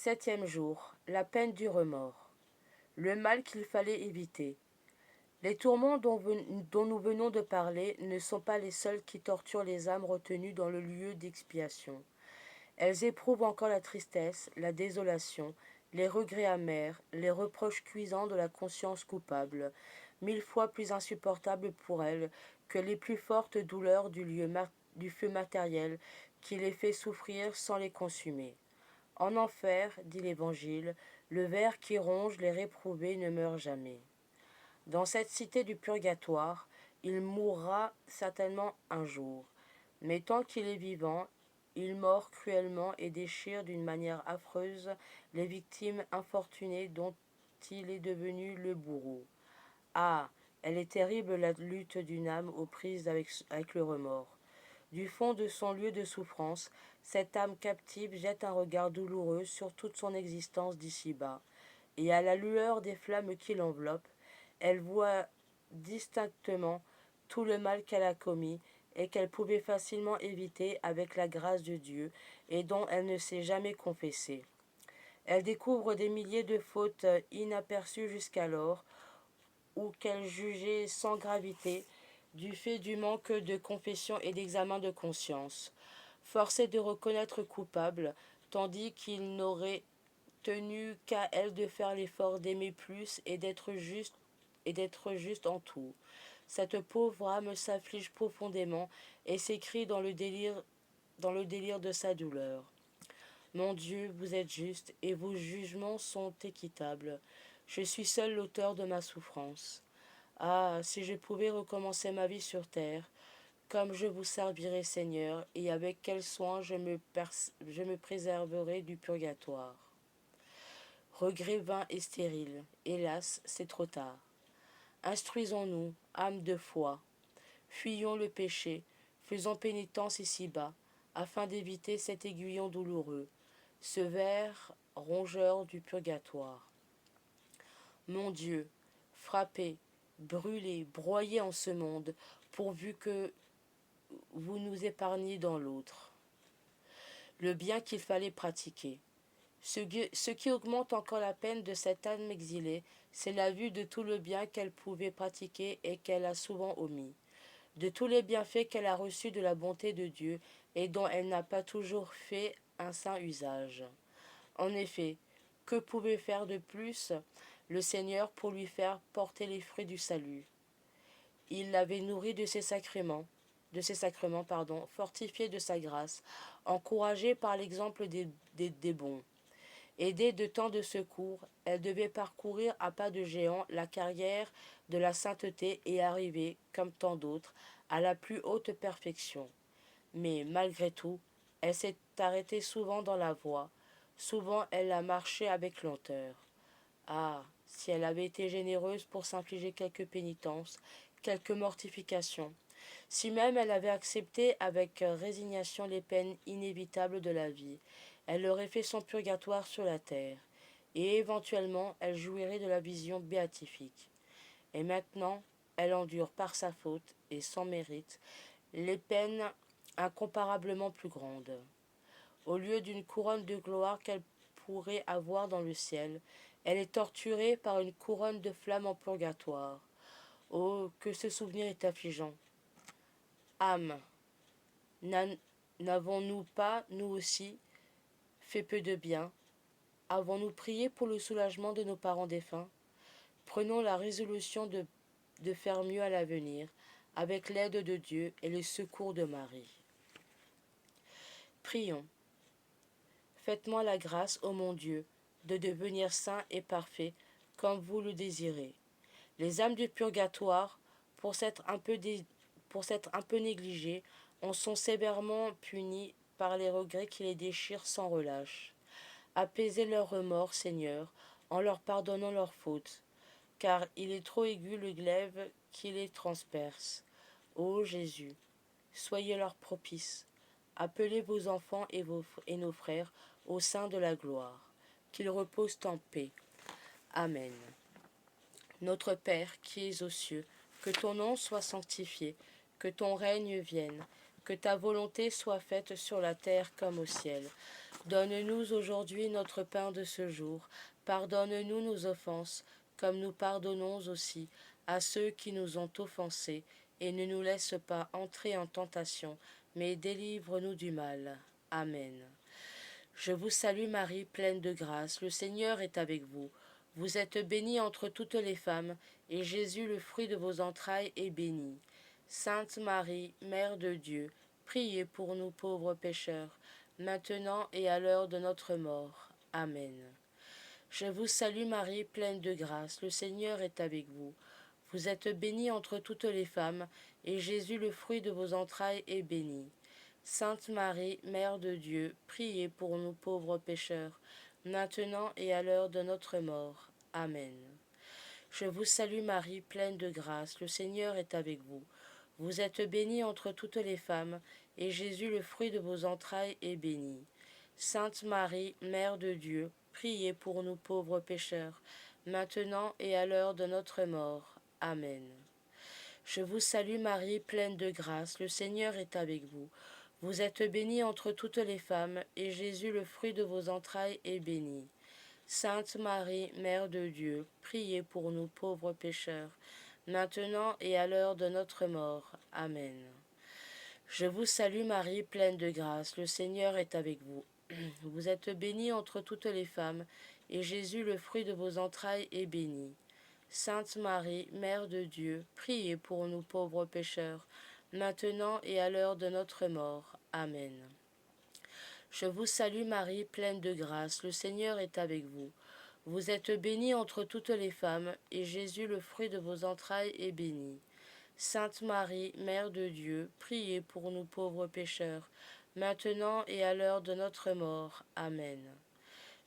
Septième jour, la peine du remords. Le mal qu'il fallait éviter. Les tourments dont nous venons de parler ne sont pas les seuls qui torturent les âmes retenues dans le lieu d'expiation. Elles éprouvent encore la tristesse, la désolation, les regrets amers, les reproches cuisants de la conscience coupable, 1000 fois plus insupportables pour elles que les plus fortes douleurs du feu matériel qui les fait souffrir sans les consumer. En enfer, dit l'Évangile, le ver qui ronge les réprouvés ne meurt jamais. Dans cette cité du purgatoire, il mourra certainement un jour. Mais tant qu'il est vivant, il mord cruellement et déchire d'une manière affreuse les victimes infortunées dont il est devenu le bourreau. Ah, elle est terrible la lutte d'une âme aux prises avec le remords. Du fond de son lieu de souffrance, cette âme captive jette un regard douloureux sur toute son existence d'ici-bas, et à la lueur des flammes qui l'enveloppent, elle voit distinctement tout le mal qu'elle a commis et qu'elle pouvait facilement éviter avec la grâce de Dieu et dont elle ne s'est jamais confessée. Elle découvre des milliers de fautes inaperçues jusqu'alors ou qu'elle jugeait sans gravité du fait du manque de confession et d'examen de conscience, forcée de reconnaître coupable, tandis qu'il n'aurait tenu qu'à elle de faire l'effort d'aimer plus et d'être juste en tout. Cette pauvre âme s'afflige profondément et s'écrie dans le délire de sa douleur. Mon Dieu, vous êtes juste et vos jugements sont équitables. Je suis seul l'auteur de ma souffrance. Ah, si je pouvais recommencer ma vie sur terre, comme je vous servirais, Seigneur, et avec quel soin je me préserverais du purgatoire. Regret vain et stérile, hélas, c'est trop tard. Instruisons-nous, âme de foi. Fuyons le péché, faisons pénitence ici-bas, afin d'éviter cet aiguillon douloureux, ce ver rongeur du purgatoire. Mon Dieu, frappez, brûlez, broyez en ce monde, pourvu que vous nous épargniez dans l'autre. Le bien qu'il fallait pratiquer. Ce qui augmente encore la peine de cette âme exilée, c'est la vue de tout le bien qu'elle pouvait pratiquer et qu'elle a souvent omis, de tous les bienfaits qu'elle a reçus de la bonté de Dieu et dont elle n'a pas toujours fait un saint usage. En effet, que pouvait faire de plus le Seigneur pour lui faire porter les fruits du salut? Il l'avait nourrie de ses sacrements, fortifiée de sa grâce, encouragée par l'exemple des bons. Aidée de tant de secours, elle devait parcourir à pas de géant la carrière de la sainteté et arriver, comme tant d'autres, à la plus haute perfection. Mais, malgré tout, elle s'est arrêtée souvent dans la voie, souvent elle a marché avec lenteur. Ah, si elle avait été généreuse pour s'infliger quelques pénitences, quelques mortifications, si même elle avait accepté avec résignation les peines inévitables de la vie, elle aurait fait son purgatoire sur la terre, et éventuellement elle jouirait de la vision béatifique. Et maintenant, elle endure par sa faute et sans mérite les peines incomparablement plus grandes. Au lieu d'une couronne de gloire qu'elle pourrait avoir dans le ciel, elle est torturée par une couronne de flammes en purgatoire. Oh, que ce souvenir est affligeant. Âme, n'avons-nous pas, nous aussi, fait peu de bien? Avons-nous prié pour le soulagement de nos parents défunts? Prenons la résolution de faire mieux à l'avenir, avec l'aide de Dieu et le secours de Marie. Prions. Faites-moi la grâce, ô mon Dieu, de devenir saint et parfait, comme vous le désirez. Les âmes du purgatoire, pour s'être un peu négligées, en sont sévèrement punies par les regrets qui les déchirent sans relâche. Apaisez leurs remords, Seigneur, en leur pardonnant leurs fautes, car il est trop aigu le glaive qui les transperce. Ô Jésus, soyez leur propice. Appelez vos enfants et nos frères au sein de la gloire. Qu'ils reposent en paix. Amen. Notre Père qui es aux cieux, que ton nom soit sanctifié, que ton règne vienne, Que ta volonté soit faite sur la terre comme au ciel. Donne-nous aujourd'hui notre pain de ce jour. Pardonne-nous nos offenses, comme nous pardonnons aussi à ceux qui nous ont offensés. Et ne nous laisse pas entrer en tentation, mais délivre-nous du mal. Amen. Je vous salue Marie, pleine de grâce, le Seigneur est avec vous. Vous êtes bénie entre toutes les femmes, et Jésus, le fruit de vos entrailles, est béni. Sainte Marie, Mère de Dieu, priez pour nous pauvres pécheurs, maintenant et à l'heure de notre mort. Amen. Je vous salue Marie, pleine de grâce, le Seigneur est avec vous. Vous êtes bénie entre toutes les femmes, et Jésus, le fruit de vos entrailles, est béni. Sainte Marie, Mère de Dieu, priez pour nous pauvres pécheurs, maintenant et à l'heure de notre mort. Amen. Je vous salue Marie, pleine de grâce, le Seigneur est avec vous. Vous êtes bénie entre toutes les femmes, et Jésus, le fruit de vos entrailles, est béni. Sainte Marie, Mère de Dieu, priez pour nous pauvres pécheurs, maintenant et à l'heure de notre mort. Amen. Je vous salue Marie, pleine de grâce, le Seigneur est avec vous. Vous êtes bénie entre toutes les femmes, et Jésus, le fruit de vos entrailles, est béni. Sainte Marie, Mère de Dieu, priez pour nous pauvres pécheurs, maintenant et à l'heure de notre mort. Amen. Je vous salue Marie, pleine de grâce, le Seigneur est avec vous. Vous êtes bénie entre toutes les femmes, et Jésus, le fruit de vos entrailles, est béni. Sainte Marie, Mère de Dieu, priez pour nous pauvres pécheurs, maintenant et à l'heure de notre mort. Amen. Je vous salue Marie, pleine de grâce, le Seigneur est avec vous. Vous êtes bénie entre toutes les femmes, et Jésus, le fruit de vos entrailles, est béni. Sainte Marie, Mère de Dieu, priez pour nous pauvres pécheurs, maintenant et à l'heure de notre mort. Amen.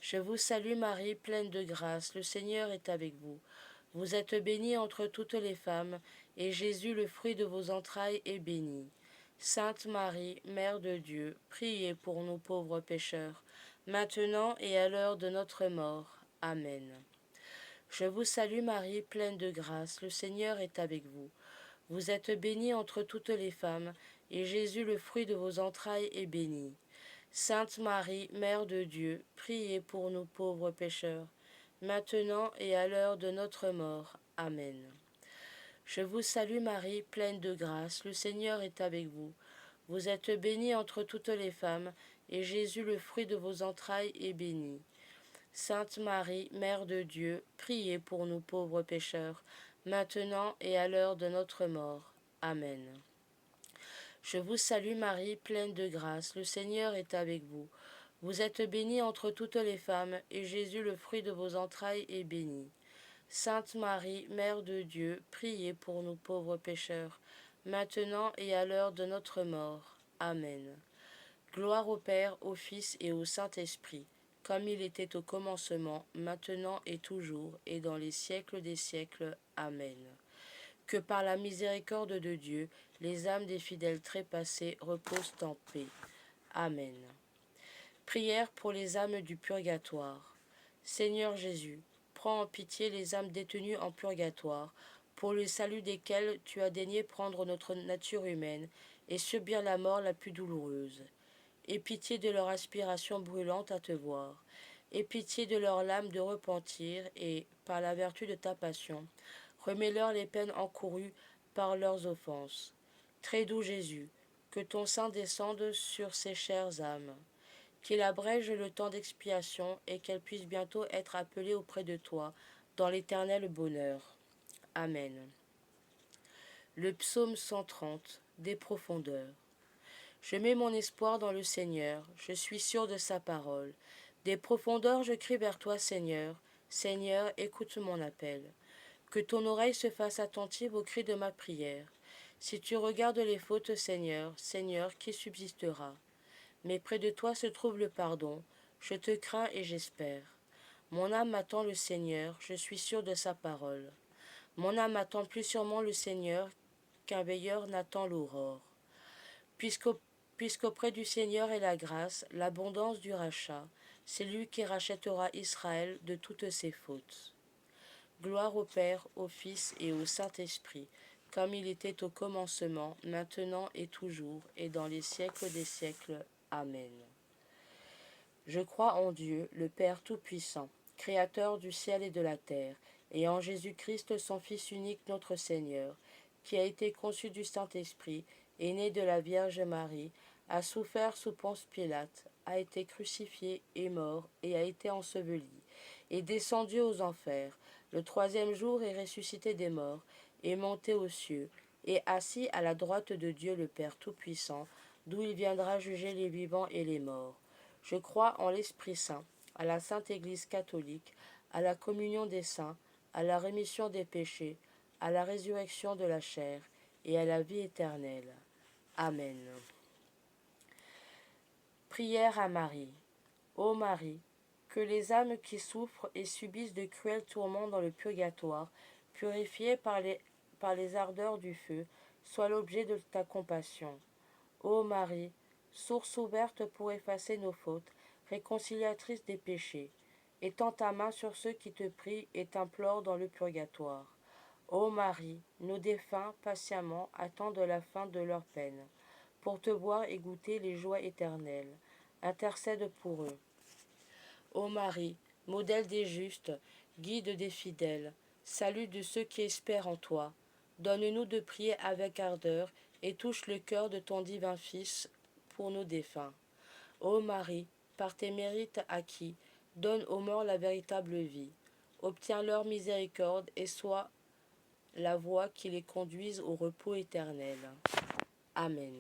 Je vous salue Marie, pleine de grâce, le Seigneur est avec vous. Vous êtes bénie entre toutes les femmes, et Jésus, le fruit de vos entrailles, est béni. Sainte Marie, Mère de Dieu, priez pour nous pauvres pécheurs, maintenant et à l'heure de notre mort. Amen. Je vous salue Marie, pleine de grâce, le Seigneur est avec vous. Vous êtes bénie entre toutes les femmes, et Jésus, le fruit de vos entrailles, est béni. Sainte Marie, Mère de Dieu, priez pour nous pauvres pécheurs, maintenant et à l'heure de notre mort. Amen. Je vous salue Marie, pleine de grâce, le Seigneur est avec vous. Vous êtes bénie entre toutes les femmes, et Jésus, le fruit de vos entrailles, est béni. Sainte Marie, Mère de Dieu, priez pour nous pauvres pécheurs, maintenant et à l'heure de notre mort. Amen. Je vous salue Marie, pleine de grâce, le Seigneur est avec vous. Vous êtes bénie entre toutes les femmes, et Jésus, le fruit de vos entrailles, est béni. Sainte Marie, Mère de Dieu, priez pour nous pauvres pécheurs, maintenant et à l'heure de notre mort. Amen. Gloire au Père, au Fils et au Saint-Esprit, comme il était au commencement, maintenant et toujours, et dans les siècles des siècles. Amen. Que par la miséricorde de Dieu, les âmes des fidèles trépassés reposent en paix. Amen. Prière pour les âmes du purgatoire. Seigneur Jésus, prends en pitié les âmes détenues en purgatoire, pour le salut desquelles tu as daigné prendre notre nature humaine et subir la mort la plus douloureuse. Aie pitié de leur aspiration brûlante à te voir. Aie pitié de leur lame de repentir et, par la vertu de ta passion, remets-leur les peines encourues par leurs offenses. Très doux Jésus, que ton sein descende sur ces chères âmes, qu'il abrège le temps d'expiation et qu'elles puissent bientôt être appelées auprès de toi dans l'éternel bonheur. Amen. Le psaume 130, des profondeurs. Je mets mon espoir dans le Seigneur, je suis sûr de sa parole. Des profondeurs je crie vers toi, Seigneur. Seigneur, écoute mon appel. Que ton oreille se fasse attentive au cri de ma prière. Si tu regardes les fautes, Seigneur, Seigneur, qui subsistera? Mais près de toi se trouve le pardon. Je te crains et j'espère. Mon âme attend le Seigneur, je suis sûr de sa parole. Mon âme attend plus sûrement le Seigneur qu'un veilleur n'attend l'aurore. Puisqu'auprès du Seigneur est la grâce, l'abondance du rachat, c'est lui qui rachètera Israël de toutes ses fautes. Gloire au Père, au Fils et au Saint-Esprit, comme il était au commencement, maintenant et toujours, et dans les siècles des siècles. Amen. Je crois en Dieu, le Père Tout-Puissant, Créateur du ciel et de la terre, et en Jésus-Christ, son Fils unique, notre Seigneur, qui a été conçu du Saint-Esprit, est né de la Vierge Marie, a souffert sous Ponce Pilate, a été crucifié, est mort, et a été enseveli, est descendu aux enfers, le troisième jour est ressuscité des morts, est monté aux cieux, et assis à la droite de Dieu le Père Tout-Puissant, d'où il viendra juger les vivants et les morts. Je crois en l'Esprit Saint, à la Sainte Église catholique, à la communion des saints, à la rémission des péchés, à la résurrection de la chair et à la vie éternelle. Amen. Prière à Marie. Ô Marie, que les âmes qui souffrent et subissent de cruels tourments dans le purgatoire, purifiées par les ardeurs du feu, soient l'objet de ta compassion. Ô Marie, source ouverte pour effacer nos fautes, réconciliatrice des péchés, étends ta main sur ceux qui te prient et t'implorent dans le purgatoire. Ô Marie, nos défunts patiemment attendent la fin de leur peine, pour te voir et goûter les joies éternelles. Intercède pour eux. Ô Marie, modèle des justes, guide des fidèles, salut de ceux qui espèrent en toi, donne-nous de prier avec ardeur et touche le cœur de ton divin Fils pour nos défunts. Ô Marie, par tes mérites acquis, donne aux morts la véritable vie. Obtiens leur miséricorde et sois la voie qui les conduise au repos éternel. Amen.